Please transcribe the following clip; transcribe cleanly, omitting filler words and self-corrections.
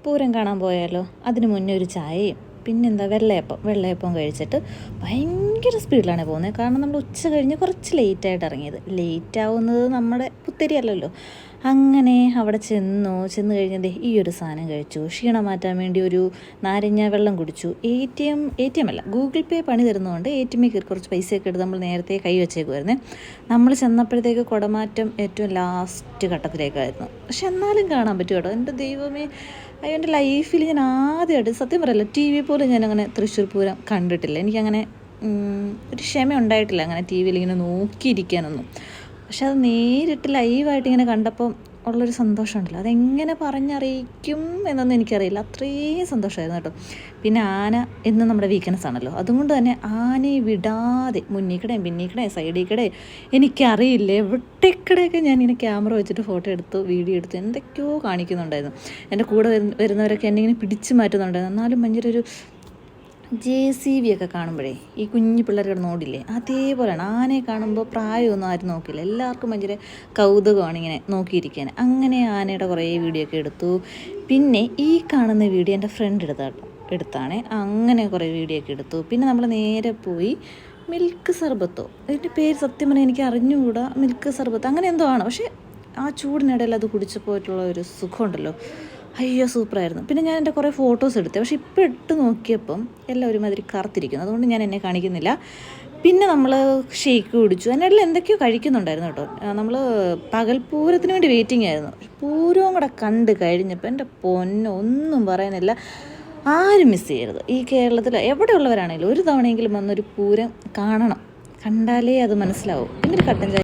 പൂരം കാണാൻ പോയാലോ? അതിന് മുന്നേ ഒരു ചായയും പിന്നെന്താ വെള്ളയപ്പം കഴിച്ചിട്ട് ഭയങ്കര സ്പീഡിലാണ് പോകുന്നത്. കാരണം നമ്മൾ ഉച്ച കഴിഞ്ഞ് കുറച്ച് ലേറ്റായിട്ട് ഇറങ്ങിയത്. ലേറ്റ് ആവുന്നത് നമ്മുടെ പുത്തരി അല്ലല്ലോ. അങ്ങനെ അവിടെ ചെന്ന് കഴിഞ്ഞത് ഈ ഒരു സാധനം കഴിച്ചു. ക്ഷീണം മാറ്റാൻ വേണ്ടി ഒരു നാരങ്ങ വെള്ളം കുടിച്ചു. എ ടി എം അല്ല, ഗൂഗിൾ പേ പണി തരുന്നതുകൊണ്ട് എ ടി എമ്മിൽ കയറി കുറച്ച് പൈസയൊക്കെ എടുത്ത് നമ്മൾ നേരത്തെ കൈ വെച്ചേക്കുമായിരുന്നേ. നമ്മൾ ചെന്നപ്പോഴത്തേക്ക് കുടമാറ്റം ഏറ്റവും ലാസ്റ്റ് ഘട്ടത്തിലേക്കായിരുന്നു. പക്ഷെ എന്നാലും കാണാൻ പറ്റും കേട്ടോ. എൻ്റെ ദൈവമേ, എൻ്റെ ലൈഫിൽ ഞാൻ ആദ്യമായിട്ട്, സത്യം പറയല്ല, ടി വി പോലും ഞാനങ്ങനെ തൃശ്ശൂർ പൂരം കണ്ടിട്ടില്ല. എനിക്കങ്ങനെ ഒരു ക്ഷമ ഉണ്ടായിട്ടില്ല അങ്ങനെ ടി വിയിൽ ഇങ്ങനെ നോക്കിയിരിക്കാനൊന്നും. പക്ഷെ അത് നേരിട്ട് ലൈവായിട്ട് ഇങ്ങനെ കണ്ടപ്പം ഉള്ളൊരു സന്തോഷമുണ്ടല്ലോ, അതെങ്ങനെ പറഞ്ഞറിയിക്കും എന്നൊന്നും എനിക്കറിയില്ല. അത്രയും സന്തോഷമായിരുന്നു കേട്ടോ. പിന്നെ ആന എന്നും നമ്മുടെ വീക്ക്നെസ് ആണല്ലോ. അതുകൊണ്ട് തന്നെ ആനയെ വിടാതെ മുന്നിക്കടയും പിന്നിക്കടയും സൈഡിൽ കടയും എനിക്കറിയില്ല എവിടേക്കടെയൊക്കെ ഞാനിങ്ങനെ ക്യാമറ വെച്ചിട്ട് ഫോട്ടോ എടുത്തു, വീഡിയോ എടുത്തു, എന്തൊക്കെയോ കാണിക്കുന്നുണ്ടായിരുന്നു. എൻ്റെ കൂടെ വരുന്നവരൊക്കെ എന്നെ ഇങ്ങനെ പിടിച്ചു മാറ്റുന്നുണ്ടായിരുന്നു. എന്നാലും ഭയങ്കര ഒരു JCB ഒക്കെ കാണുമ്പോഴേ ഈ കുഞ്ഞു പിള്ളേർ കിടന്ന് ഓടില്ലേ, അതേപോലെയാണ്. ആനയെ കാണുമ്പോൾ പ്രായമൊന്നും ആരും നോക്കില്ല, എല്ലാവർക്കും ഭയങ്കര കൗതുകമാണ് ഇങ്ങനെ നോക്കിയിരിക്കാൻ. അങ്ങനെ ആനയുടെ കുറേ വീഡിയോ ഒക്കെ എടുത്തു. പിന്നെ ഈ കാണുന്ന വീഡിയോ എൻ്റെ ഫ്രണ്ട് എടുത്താണ്. അങ്ങനെ കുറേ വീഡിയോ ഒക്കെ എടുത്തു. പിന്നെ നമ്മൾ നേരെ പോയി മിൽക്ക് സർബത്തോ, അതിൻ്റെ പേര് സത്യം പറഞ്ഞാൽ എനിക്ക് അറിഞ്ഞുകൂടാ, മിൽക്ക് സർബത്ത് അങ്ങനെ എന്തോ ആണ്. പക്ഷേ ആ ചൂടിനിടയിൽ അത് കുടിച്ചപ്പോയിട്ടുള്ള ഒരു സുഖമുണ്ടല്ലോ, അയ്യോ സൂപ്പറായിരുന്നു. പിന്നെ ഞാൻ എൻ്റെ കുറേ ഫോട്ടോസ് എടുത്തു. പക്ഷെ ഇപ്പോൾ ഇട്ട് നോക്കിയപ്പം എല്ലാം ഒരുമാതിരി കറുത്തിരിക്കുന്നു, അതുകൊണ്ട് ഞാൻ എന്നെ കാണിക്കുന്നില്ല. പിന്നെ നമ്മൾ ഷേക്ക് കുടിച്ചു. അതിനിടയിൽ എന്തൊക്കെയോ കഴിക്കുന്നുണ്ടായിരുന്നു കേട്ടോ. നമ്മൾ പകൽപ്പൂരത്തിന് വേണ്ടി വെയിറ്റിംഗ് ആയിരുന്നു. പൂരവും കൂടെ കണ്ട് കഴിഞ്ഞപ്പോൾ എൻ്റെ പൊന്നോ, ഒന്നും പറയാനില്ല. ആരും മിസ് ചെയ്യരുത്. ഈ കേരളത്തിൽ എവിടെയുള്ളവരാണെങ്കിലും ഒരു തവണയെങ്കിലും വന്നൊരു പൂരം കാണണം. കണ്ടാലേ അത് മനസ്സിലാവും. പിന്നെ ഒരു കട്ടൻ ചായ